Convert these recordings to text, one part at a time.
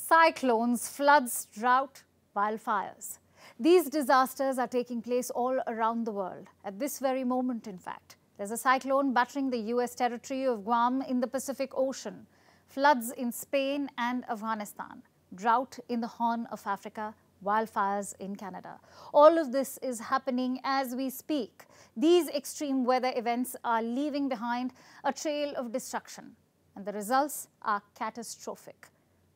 Cyclones, floods, drought, wildfires. These disasters are taking place all around the world, at this very moment, in fact. There's a cyclone battering the US territory of Guam in the Pacific Ocean, floods in Spain and Afghanistan, drought in the Horn of Africa, wildfires in Canada. All of this is happening as we speak. These extreme weather events are leaving behind a trail of destruction, and the results are catastrophic,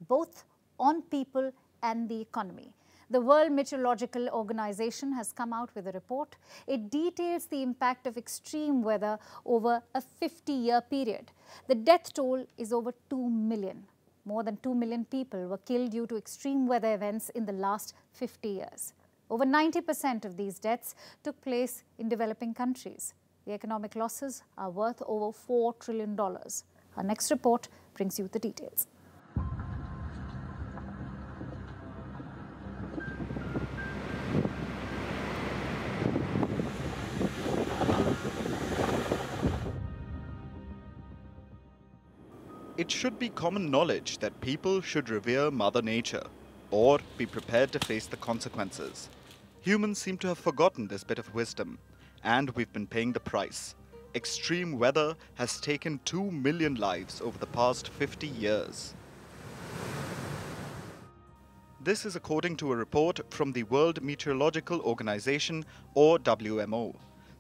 both on people and the economy. The World Meteorological Organization has come out with a report. It details the impact of extreme weather over a 50-year period. The death toll is over 2 million. More than 2 million people were killed due to extreme weather events in the last 50 years. Over 90% of these deaths took place in developing countries. The economic losses are worth over $4 trillion. Our next report brings you the details. It should be common knowledge that people should revere Mother Nature or be prepared to face the consequences. Humans seem to have forgotten this bit of wisdom, and we've been paying the price. Extreme weather has taken 2 million lives over the past 50 years. This is according to a report from the World Meteorological Organization, or WMO.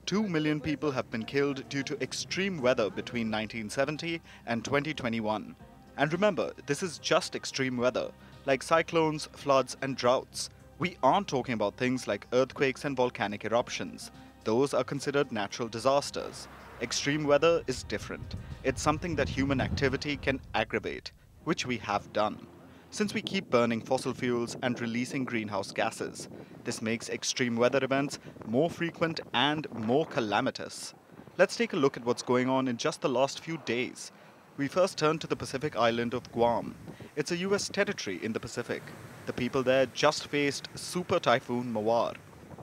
2 million people have been killed due to extreme weather between 1970 and 2021. And remember, this is just extreme weather, like cyclones, floods and droughts. We aren't talking about things like earthquakes and volcanic eruptions. Those are considered natural disasters. Extreme weather is different. It's something that human activity can aggravate, which we have done. Since we keep burning fossil fuels and releasing greenhouse gases, this makes extreme weather events more frequent and more calamitous. Let's take a look at what's going on in just the last few days. We first turn to the Pacific island of Guam. It's a US territory in the Pacific. The people there just faced Super Typhoon Mawar.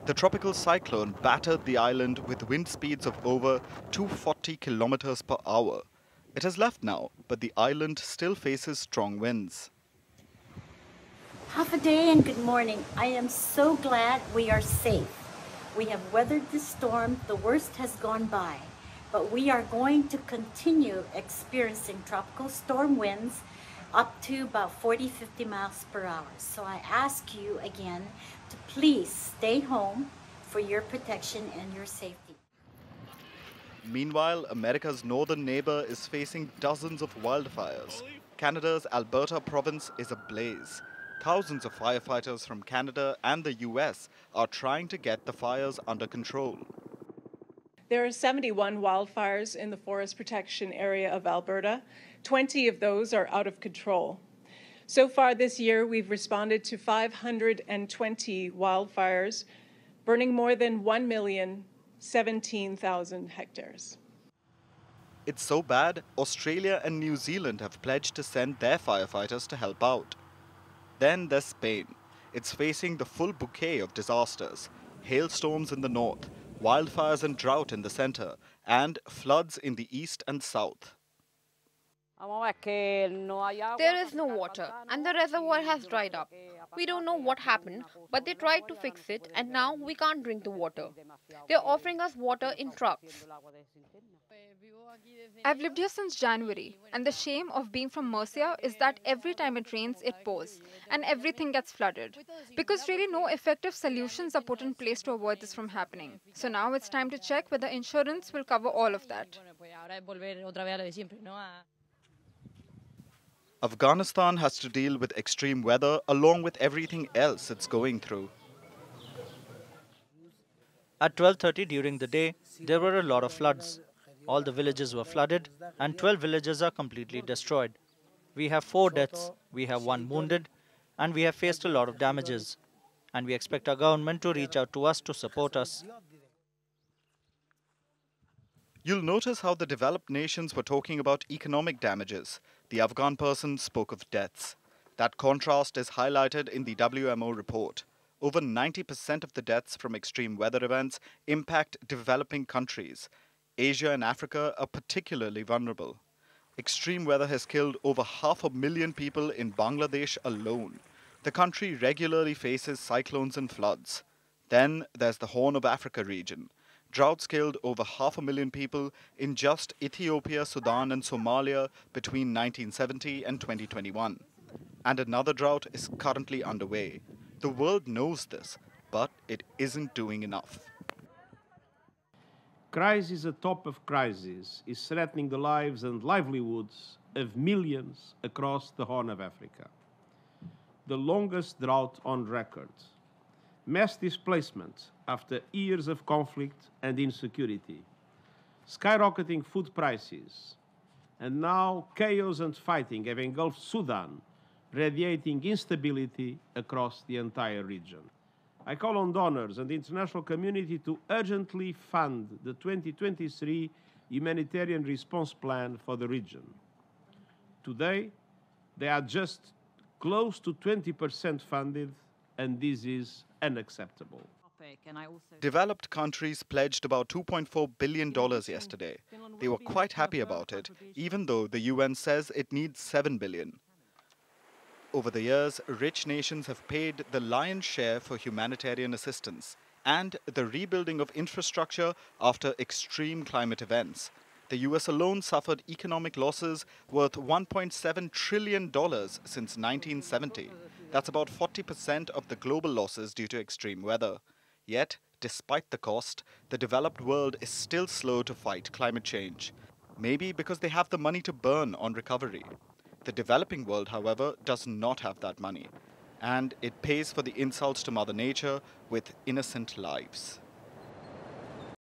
The tropical cyclone battered the island with wind speeds of over 240 kilometers per hour. It has left now, but the island still faces strong winds. Half a day and good morning. I am so glad we are safe. We have weathered this storm. The worst has gone by, but we are going to continue experiencing tropical storm winds up to about 40-50 miles per hour. So I ask you again to please stay home for your protection and your safety. Meanwhile, America's northern neighbor is facing dozens of wildfires. Canada's Alberta province is ablaze. Thousands of firefighters from Canada and the US are trying to get the fires under control. There are 71 wildfires in the forest protection area of Alberta. 20 of those are out of control. So far this year, we've responded to 520 wildfires, burning more than 1,017,000 hectares. It's so bad, Australia and New Zealand have pledged to send their firefighters to help out. Then there's Spain. It's facing the full bouquet of disasters. Hailstorms in the north, wildfires and drought in the center, and floods in the east and south. There is no water and the reservoir has dried up. We don't know what happened, but they tried to fix it and now we can't drink the water. They're offering us water in trucks. I've lived here since January, and the shame of being from Murcia is that every time it rains, it pours, and everything gets flooded. Because really no effective solutions are put in place to avoid this from happening. So now it's time to check whether insurance will cover all of that. Afghanistan has to deal with extreme weather along with everything else it's going through. At 12:30 during the day, there were a lot of floods. All the villages were flooded and 12 villages are completely destroyed. We have 4 deaths, we have 1 wounded, and we have faced a lot of damages. And we expect our government to reach out to us to support us. You'll notice how the developed nations were talking about economic damages. The Afghan person spoke of deaths. That contrast is highlighted in the WMO report. Over 90% of the deaths from extreme weather events impact developing countries. Asia and Africa are particularly vulnerable. Extreme weather has killed over 500,000 people in Bangladesh alone. The country regularly faces cyclones and floods. Then there's the Horn of Africa region. Droughts killed over 500,000 people in just Ethiopia, Sudan and Somalia between 1970 and 2021. And another drought is currently underway. The world knows this, but it isn't doing enough. Crisis atop of crisis is threatening the lives and livelihoods of millions across the Horn of Africa. The longest drought on record. Mass displacement after years of conflict and insecurity. Skyrocketing food prices. And now chaos and fighting have engulfed Sudan, radiating instability across the entire region. I call on donors and the international community to urgently fund the 2023 humanitarian response plan for the region. Today, they are just close to 20% funded, and this is unacceptable. Developed countries pledged about $2.4 billion yesterday. They were quite happy about it, even though the UN says it needs $7 billion. Over the years, rich nations have paid the lion's share for humanitarian assistance and the rebuilding of infrastructure after extreme climate events. The US alone suffered economic losses worth $1.7 trillion since 1970. That's about 40% of the global losses due to extreme weather. Yet, despite the cost, the developed world is still slow to fight climate change. Maybe because they have the money to burn on recovery. The developing world, however, does not have that money. And it pays for the insults to Mother Nature with innocent lives.